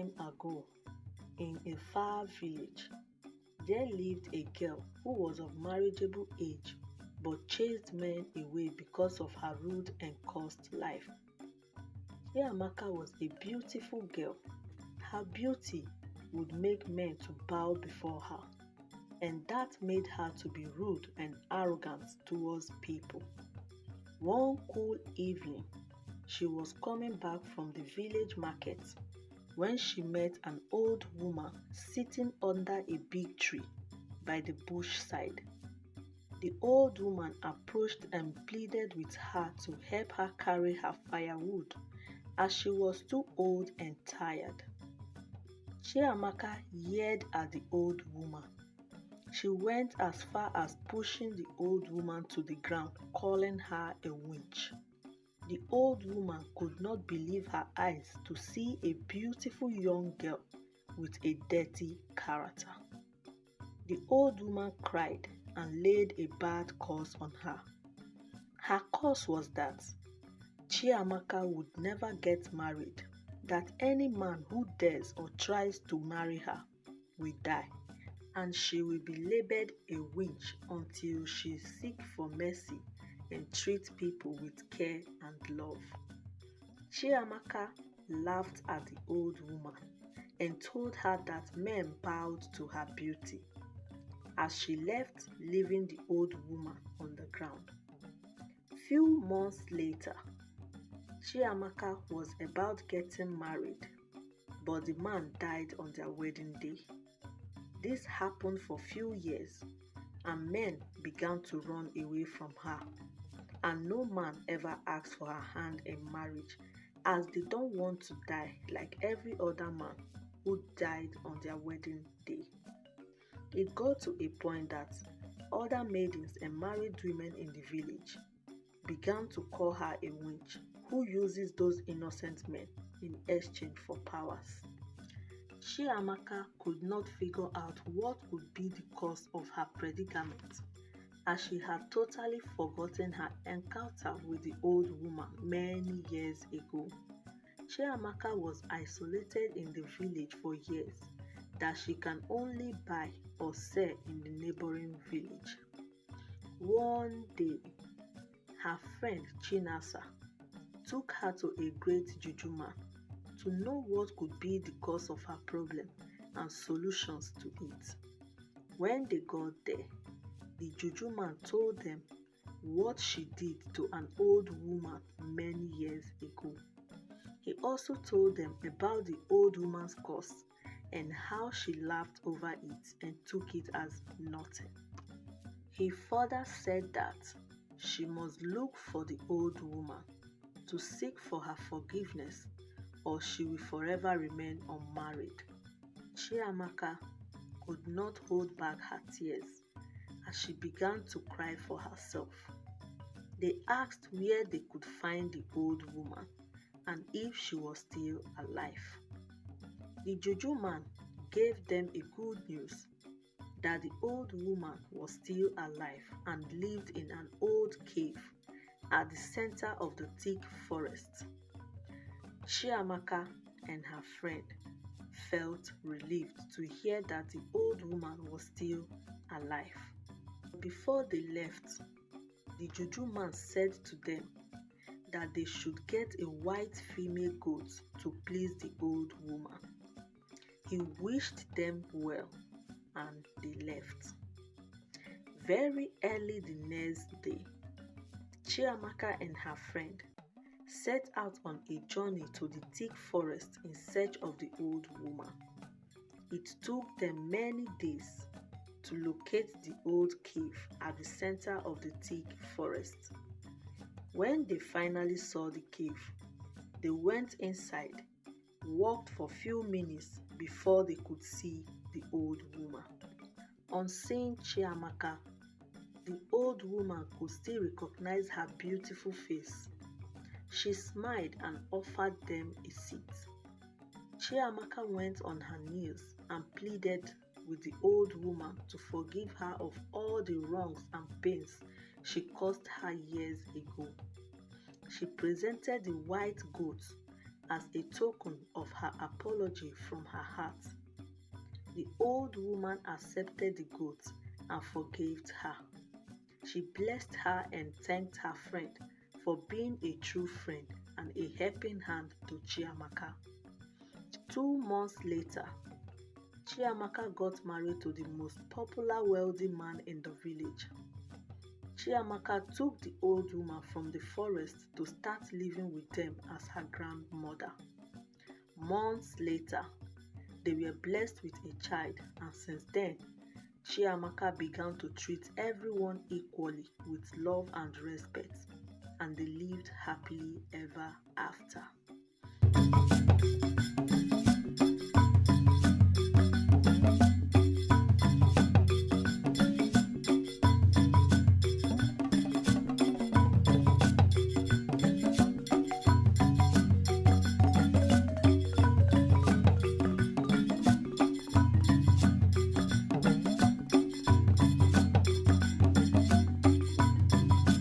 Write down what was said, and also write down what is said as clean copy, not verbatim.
time ago, in a far village, there lived a girl who was of marriageable age but chased men away because of her rude and cursed life. Chiamaka was a beautiful girl. Her beauty would make men to bow before her, and that made her to be rude and arrogant towards people. One cool evening, she was coming back from the village market when she met an old woman sitting under a big tree by the bush side. The old woman approached and pleaded with her to help her carry her firewood as she was too old and tired. Chiamaka yelled at the old woman. She went as far as pushing the old woman to the ground, calling her a witch. The old woman could not believe her eyes to see a beautiful young girl with a dirty character. The old woman cried and laid a bad curse on her. Her curse was that Chiamaka would never get married, that any man who dares or tries to marry her will die, and she will be labeled a witch until she seek for mercy and treat people with care and love. Chiamaka laughed at the old woman and told her that men bowed to her beauty, as she left, leaving the old woman on the ground. Few months later, Chiamaka was about getting married, but the man died on their wedding day. This happened for few years, and men began to run away from her, and no man ever asked for her hand in marriage, as they don't want to die like every other man who died on their wedding day. It got to a point that other maidens and married women in the village began to call her a witch who uses those innocent men in exchange for powers. Chiamaka could not figure out what could be the cause of her predicament, as she had totally forgotten her encounter with the old woman many years ago. Chiamaka was isolated in the village for years, that she can only buy or sell in the neighboring village. One day, her friend Chinasa took her to a great juju man to know what could be the cause of her problem and solutions to it. When they got there, the juju man told them what she did to an old woman many years ago. He also told them about the old woman's curse and how she laughed over it and took it as nothing. He further said that she must look for the old woman to seek for her forgiveness, or she will forever remain unmarried. Chiamaka could not hold back her tears as she began to cry for herself. They asked where they could find the old woman and if she was still alive. The juju man gave them a good news that the old woman was still alive and lived in an old cave at the center of the thick forest. Chiamaka and her friend felt relieved to hear that the old woman was still alive. Before they left, the juju man said to them that they should get a white female goat to please the old woman. He wished them well and they left. Very early the next day, Chiamaka and her friend set out on a journey to the thick forest in search of the old woman. It took them many days to locate the old cave at the center of the thick forest. When they finally saw the cave, they went inside, walked for few minutes before they could see the old woman. On seeing Chiamaka, the old woman could still recognize her beautiful face. She smiled and offered them a seat. Chiamaka went on her knees and pleaded with the old woman to forgive her of all the wrongs and pains she caused her years ago. She presented the white goat as a token of her apology from her heart. The old woman accepted the goat and forgave her. She blessed her and thanked her friend for being a true friend and a helping hand to Chiamaka. 2 months later, Chiamaka got married to the most popular wealthy man in the village. Chiamaka took the old woman from the forest to start living with them as her grandmother. Months later, they were blessed with a child, and since then, Chiamaka began to treat everyone equally with love and respect, and they lived happily ever after.